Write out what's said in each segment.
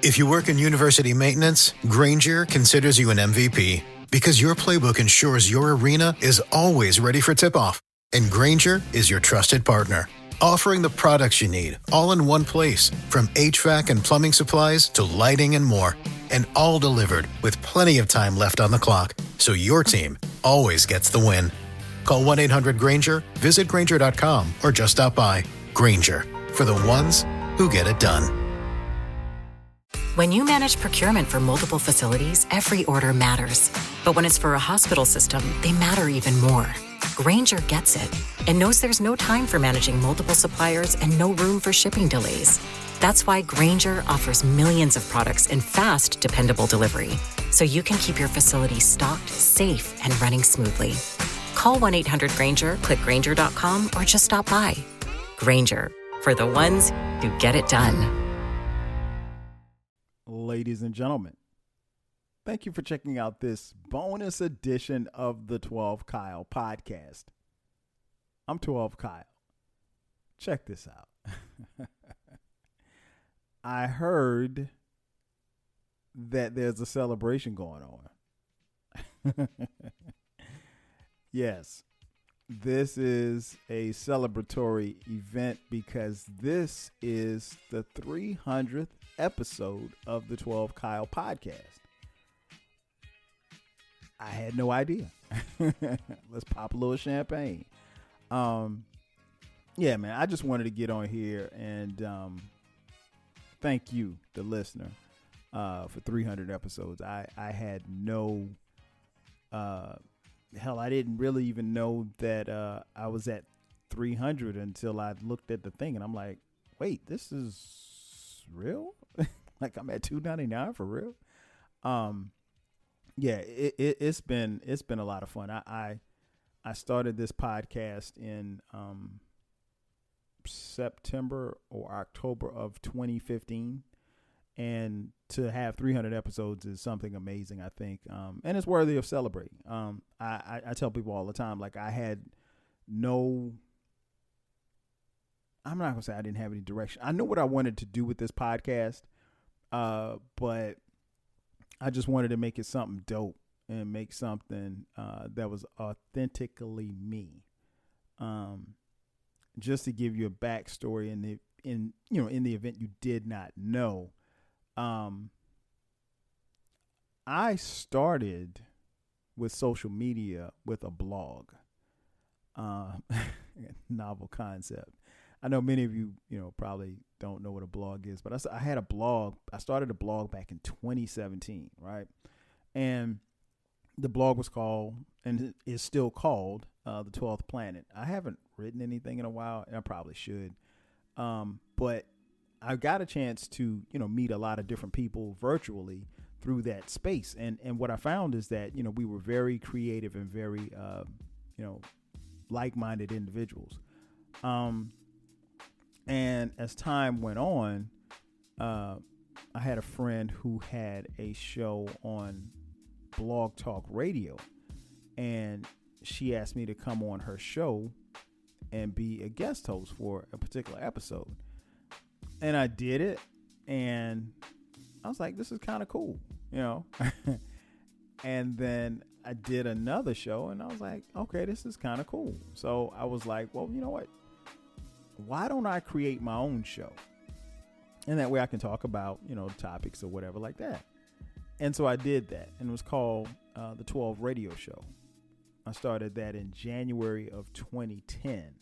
If you work in university maintenance, Granger considers you an MVP because your playbook ensures your arena is always ready for tip-off. And Granger is your trusted partner, offering the products you need all in one place, from HVAC and plumbing supplies to lighting and more. And all delivered with plenty of time left on the clock, so your team always gets the win. Call 1-800-GRANGER, visit Granger.com, or just stop by. Granger, for the ones who get it done. When you manage procurement for multiple facilities, every order matters. But when it's for a hospital system, they matter even more. Grainger gets it and knows there's no time for managing multiple suppliers and no room for shipping delays. That's why Grainger offers millions of products in fast, dependable delivery, so you can keep your facility stocked, safe, and running smoothly. Call 1-800-GRAINGER, click Grainger.com, or just stop by. Grainger, for the ones who get it done. Ladies and gentlemen, thank you for checking out this bonus edition of the 12 Kyle podcast. I'm 12 Kyle. Check this out. I heard that there's a celebration going on. Yes, this is a celebratory event because this is the 300th episode of the 12 Kyle podcast. I had no idea. Let's pop a little champagne. Yeah, man, I just wanted to get on here and thank you, the listener, for 300 episodes. I had no hell, I didn't really even know that I was at 300 until I looked at the thing and I'm like, wait, this is real? Like I'm at 299 for real? Yeah, it's been a lot of fun. I started this podcast in September or October of 2015. And to have 300 episodes is something amazing, I think. And it's worthy of celebrating. I tell people all the time, like I'm not going to say I didn't have any direction. I know what I wanted to do with this podcast, but I just wanted to make it something dope and make something that was authentically me. Just to give you a backstory in the event you did not know. I started with social media with a blog, novel concept. I know many of you, probably don't know what a blog is, but I had a blog. I started a blog back in 2017, right? And the blog was called, and is still called, The 12th Planet. I haven't written anything in a while, and I probably should. But I got a chance to, meet a lot of different people virtually through that space. And what I found is that, we were very creative and very, like-minded individuals. And as time went on, I had a friend who had a show on Blog Talk Radio, and she asked me to come on her show and be a guest host for a particular episode. And I did it, and I was like, this is kind of cool, And then I did another show, and I was like, okay, this is kind of cool. So I was like, well, you know what? Why don't I create my own show? And that way I can talk about, topics or whatever like that. And so I did that, and it was called The 12 Radio Show. I started that in January of 2010,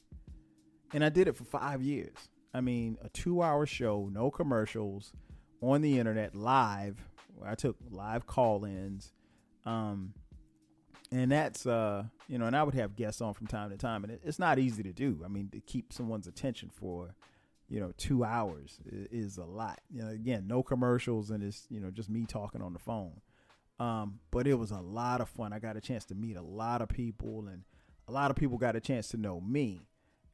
and I did it for 5 years. I mean, a 2-hour show, no commercials, on the internet, live. I took live call-ins. And that's, and I would have guests on from time to time. And it's not easy to do. I mean, to keep someone's attention for, 2 hours is a lot. Again, no commercials, and it's, just me talking on the phone. But it was a lot of fun. I got a chance to meet a lot of people, and a lot of people got a chance to know me.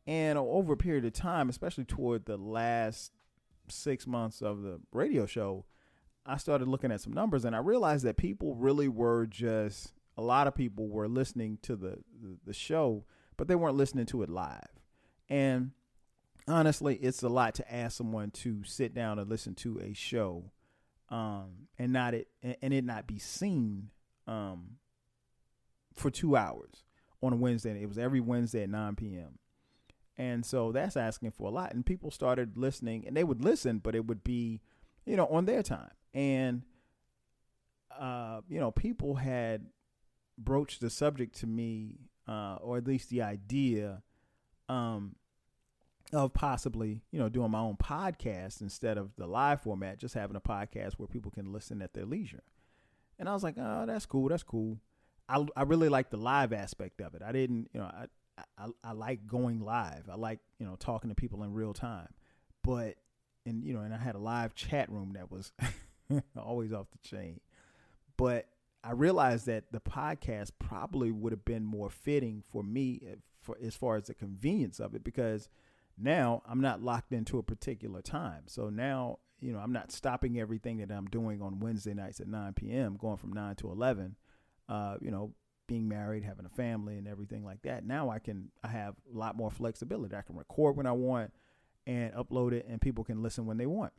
And over a period of time, especially toward the last 6 months of the radio show, I started looking at some numbers, and I realized that people really were a lot of people were listening to the show, but they weren't listening to it live. And honestly, it's a lot to ask someone to sit down and listen to a show and it not be seen for 2 hours on a Wednesday. It was every Wednesday at 9 p.m. And so that's asking for a lot. And people started listening, and they would listen, but it would be, on their time. And, people had broached the subject to me, or at least the idea of possibly, doing my own podcast instead of the live format, just having a podcast where people can listen at their leisure. And I was like, oh, that's cool. That's cool. I really like the live aspect of it. I didn't, I like going live. I like, talking to people in real time. But, and I had a live chat room that was always off the chain. But I realized that the podcast probably would have been more fitting for me for as far as the convenience of it, because now I'm not locked into a particular time. So now, I'm not stopping everything that I'm doing on Wednesday nights at 9 p.m., going from 9 to 11, being married, having a family and everything like that. Now I have a lot more flexibility. I can record when I want and upload it, and people can listen when they want.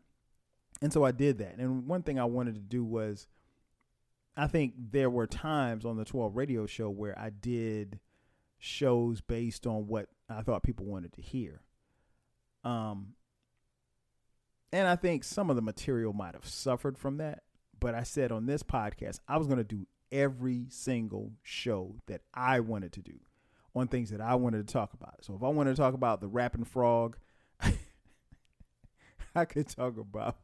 And so I did that. And one thing I wanted to do was, I think there were times on the 12 radio show where I did shows based on what I thought people wanted to hear. And I think some of the material might have suffered from that. But I said on this podcast, I was going to do every single show that I wanted to do on things that I wanted to talk about. So if I wanted to talk about the rapping frog, I could talk about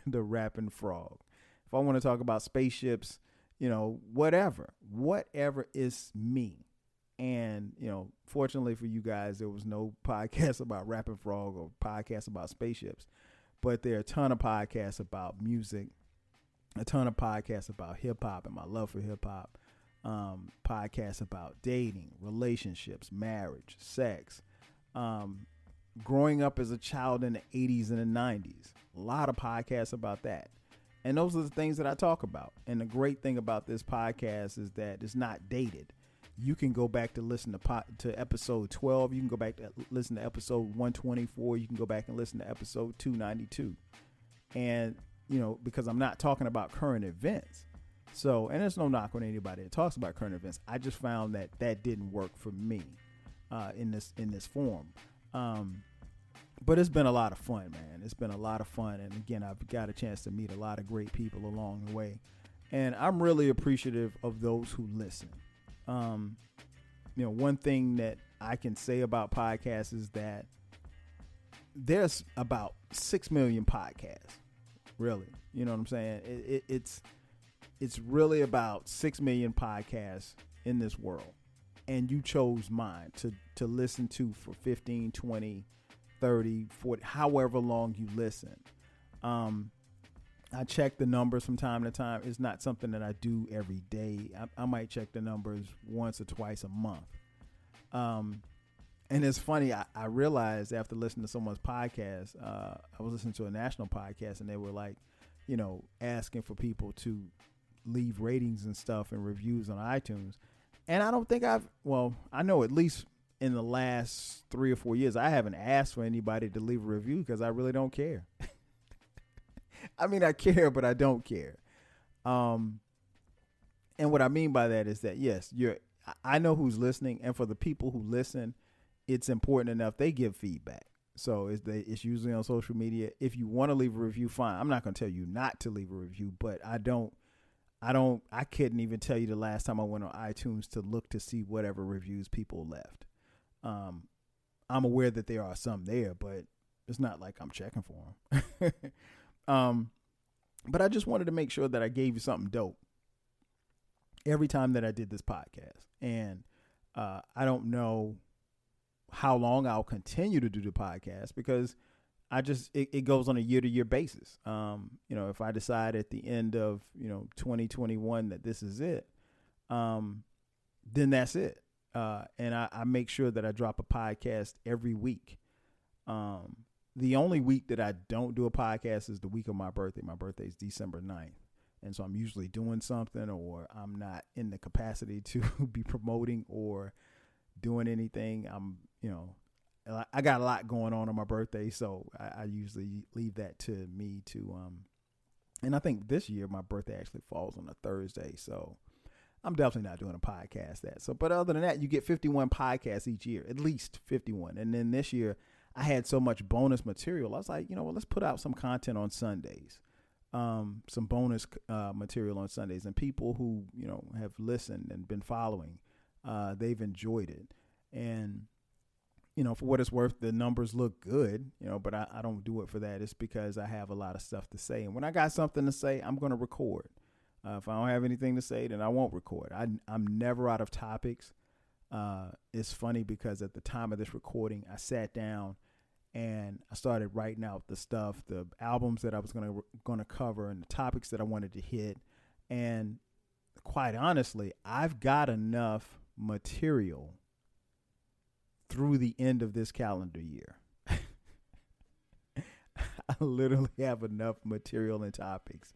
the rapping frog. If I want to talk about spaceships, whatever is me. And, fortunately for you guys, there was no podcast about rapping frog or podcast about spaceships, but there are a ton of podcasts about music, a ton of podcasts about hip hop and my love for hip hop, podcasts about dating, relationships, marriage, sex, growing up as a child in the 80s and the 90s, a lot of podcasts about that. And those are the things that I talk about. And the great thing about this podcast is that it's not dated. You can go back to listen to episode 12. You can go back to listen to episode 124. You can go back and listen to episode 292. And, because I'm not talking about current events. So, and there's no knock on anybody that talks about current events. I just found that didn't work for me in this form. But it's been a lot of fun, man. It's been a lot of fun. And again, I've got a chance to meet a lot of great people along the way. And I'm really appreciative of those who listen. One thing that I can say about podcasts is that there's about 6 million podcasts, really. You know what I'm saying? It's really about 6 million podcasts in this world. And you chose mine to listen to for 15, 20, 30, 40, however long you listen. I check the numbers from time to time. It's not something that I do every day. I might check the numbers once or twice a month. And it's funny, I realized after listening to someone's podcast, I was listening to a national podcast, and they were like, asking for people to leave ratings and stuff and reviews on iTunes. And I don't think I know at least in the last 3 or 4 years, I haven't asked for anybody to leave a review because I really don't care. I mean, I care, but I don't care. And what I mean by that is that, yes, I know who's listening. And for the people who listen, it's important enough they give feedback. So it's usually on social media. If you want to leave a review, fine. I'm not going to tell you not to leave a review, but I couldn't even tell you the last time I went on iTunes to look to see whatever reviews people left. I'm aware that there are some there, but it's not like I'm checking for them. But I just wanted to make sure that I gave you something dope every time that I did this podcast. And I don't know how long I'll continue to do the podcast, because it goes on a year-to-year basis. If I decide at the end of 2021 that this is it, then that's it. And I make sure that I drop a podcast every week. The only week that I don't do a podcast is the week of my birthday. My birthday is December 9th. And so I'm usually doing something, or I'm not in the capacity to be promoting or doing anything. I got a lot going on my birthday, so I usually leave that to me to And I think this year my birthday actually falls on a Thursday. So I'm definitely not doing a podcast that. So, but other than that, you get 51 podcasts each year, at least 51. And then this year I had so much bonus material. I was like, you know what, let's put out some content on Sundays. Some bonus material on Sundays, and people who, you know, have listened and been following, they've enjoyed it. And, you know, for what it's worth, the numbers look good, you know, but I don't do it for that. It's because I have a lot of stuff to say. And when I got something to say, I'm going to record. If I don't have anything to say, then I won't record. I'm never out of topics. It's funny because at the time of this recording, I sat down and I started writing out the stuff, the albums that I was going to cover and the topics that I wanted to hit. And quite honestly, I've got enough material through the end of this calendar year. I literally have enough material and topics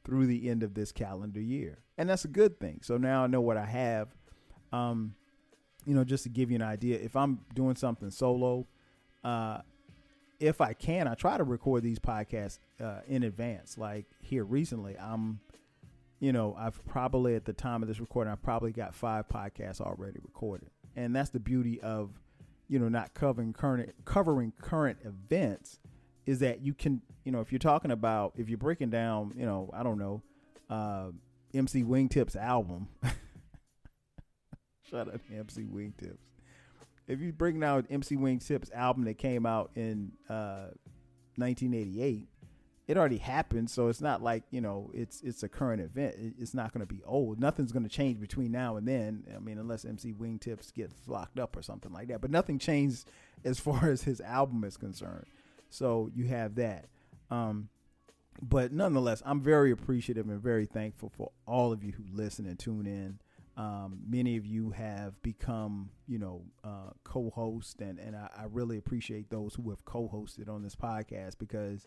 through the end of this calendar year. And that's a good thing. So now I know what I have. You know, just to give you an idea, if I'm doing something solo, if I can, I try to record these podcasts in advance. Like here recently, I've probably at the time of this recording, I've probably got 5 podcasts already recorded. And that's the beauty of, you know, not covering current events, is that you can, you know, if you're breaking down, you know, I don't know, MC Wingtip's album. Shout out to MC Wingtips. If you bring down MC Wingtip's album that came out in 1988, it already happened. So it's not like, you know, it's a current event. It's not going to be old. Nothing's going to change between now and then. I mean, unless MC Wingtips gets locked up or something like that. But nothing changed as far as his album is concerned. So you have that. But nonetheless, I'm very appreciative and very thankful for all of you who listen and tune in. Many of you have become, you know, co-hosts, and I really appreciate those who have co-hosted on this podcast, because,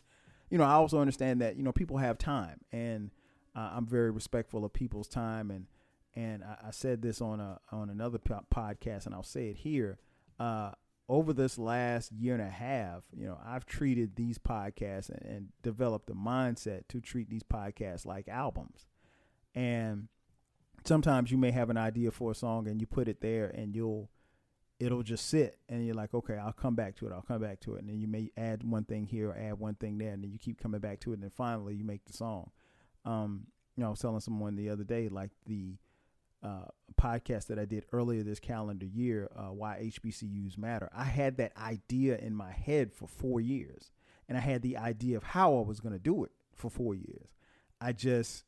you know, I also understand that, you know, people have time, and I'm very respectful of people's time. And I said this on another podcast, and I'll say it here. Over this last year and a half, you know, I've treated these podcasts and developed a mindset to treat these podcasts like albums. And sometimes you may have an idea for a song and you put it there and it'll just sit, and you're like, okay, I'll come back to it. And then you may add one thing here or add one thing there, and then you keep coming back to it. And then finally you make the song. You know, I was telling someone the other day, like the podcast that I did earlier this calendar year, Why HBCUs Matter. I had that idea in my head for 4 years, and I had the idea of how I was going to do it for 4 years. I just,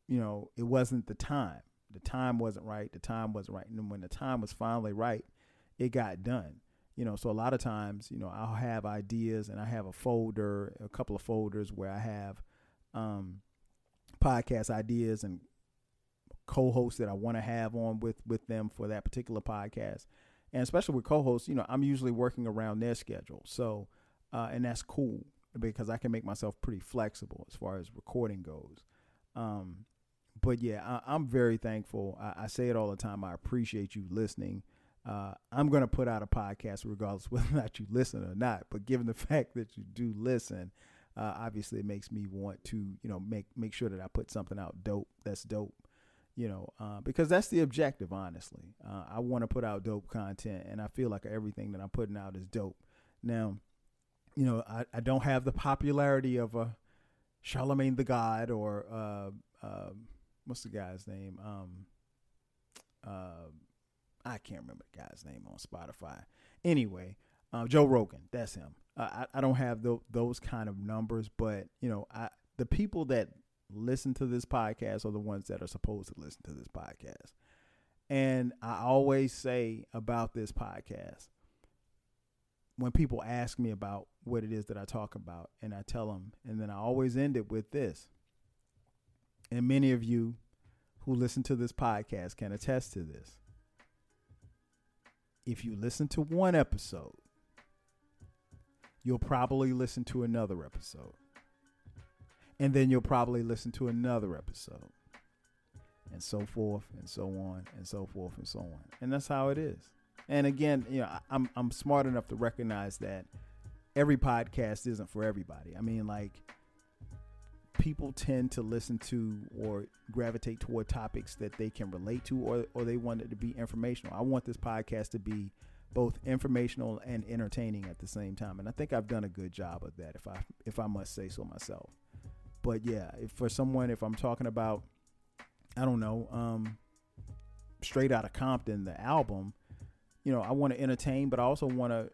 you know, it wasn't the time. The time wasn't right. And then when the time was finally right, it got done. You know, so a lot of times, you know, I'll have ideas, and I have a couple of folders where I have podcast ideas and co-hosts that I want to have on with them for that particular podcast. And especially with co-hosts, you know, I'm usually working around their schedule. So, and that's cool, because I can make myself pretty flexible as far as recording goes. But yeah, I'm very thankful. I say it all the time. I appreciate you listening. I'm going to put out a podcast regardless whether or not you listen or not. But given the fact that you do listen, obviously it makes me want to, you know, make sure that I put something out that's dope, you know, because that's the objective, honestly. I want to put out dope content, and I feel like everything that I'm putting out is dope. Now, you know, I don't have the popularity of a Charlemagne the God or what's the guy's name? I can't remember the guy's name on Spotify. Anyway, Joe Rogan, that's him. I don't have those kind of numbers, but, you know, the people that listen to this podcast are the ones that are supposed to listen to this podcast. And I always say about this podcast, when people ask me about what it is that I talk about, and I tell them, and then I always end it with this. And many of you who listen to this podcast can attest to this. If you listen to one episode, you'll probably listen to another episode. And then you'll probably listen to another episode. And so forth and so on and so forth and so on. And that's how it is. And again, you know, I'm smart enough to recognize that every podcast isn't for everybody. I mean, like, people tend to listen to or gravitate toward topics that they can relate to, or they want it to be informational. I want this podcast to be both informational and entertaining at the same time, and I think I've done a good job of that, if I must say so myself. But yeah, if I'm talking about, I don't know, Straight Outta Compton, the album, I want to entertain, but I also want to,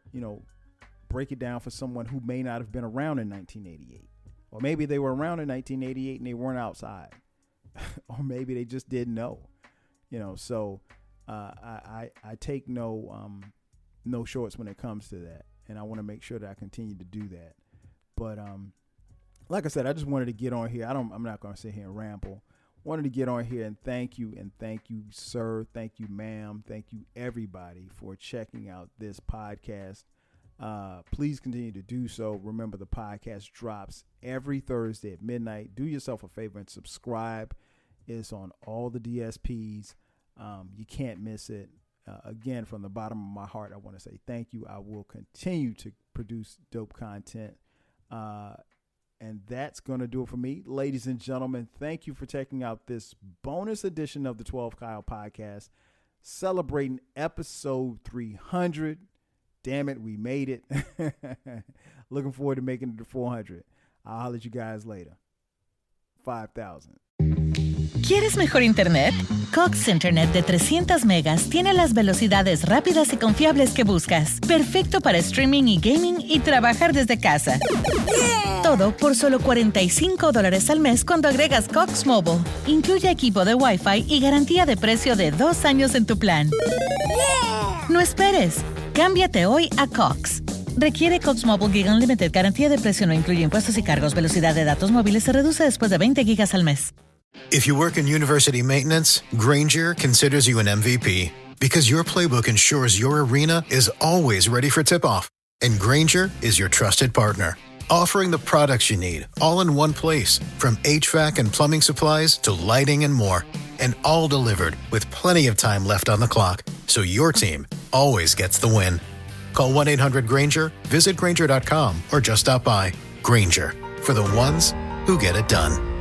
break it down for someone who may not have been around in 1988. Or maybe they were around in 1988 and they weren't outside. Or maybe they just didn't know. So I take no shorts when it comes to that. And I want to make sure that I continue to do that. But like I said, I just wanted to get on here. I'm not going to sit here and ramble. Wanted to get on here and thank you, sir. Thank you, ma'am. Thank you, everybody, for checking out this podcast. Please continue to do so. Remember, the podcast drops every Thursday at midnight. Do yourself a favor and subscribe. It's on all the DSPs. You can't miss it. Again, from the bottom of my heart, I want to say thank you. I will continue to produce dope content. And that's going to do it for me. Ladies and gentlemen, thank you for checking out this bonus edition of the 12 Kyle podcast, celebrating episode 300. Damn it, we made it. Looking forward to making it to 400. I'll holler at you guys later. 5,000. ¿Quieres mejor internet? Cox Internet de 300 megas tiene las velocidades rápidas y confiables que buscas. Perfecto para streaming y gaming y trabajar desde casa. ¡Yeah! Todo por solo $45 al mes cuando agregas Cox Mobile. Incluye equipo de Wi-Fi y garantía de precio de 2 años en tu plan. ¡Yeah! No esperes. Cámbiate hoy a Cox. Requiere Cox Mobile Gig Unlimited. Garantía de precio no incluye impuestos y cargos. Velocidad de datos móviles se reduce después de 20 gigas al mes. If you work in university maintenance, Grainger considers you an MVP because your playbook ensures your arena is always ready for tip-off. And Grainger is your trusted partner, offering the products you need all in one place, from HVAC and plumbing supplies to lighting and more, and all delivered with plenty of time left on the clock, so your team always gets the win. Call 1-800-GRAINGER, visit Grainger.com, or just stop by. Grainger, for the ones who get it done.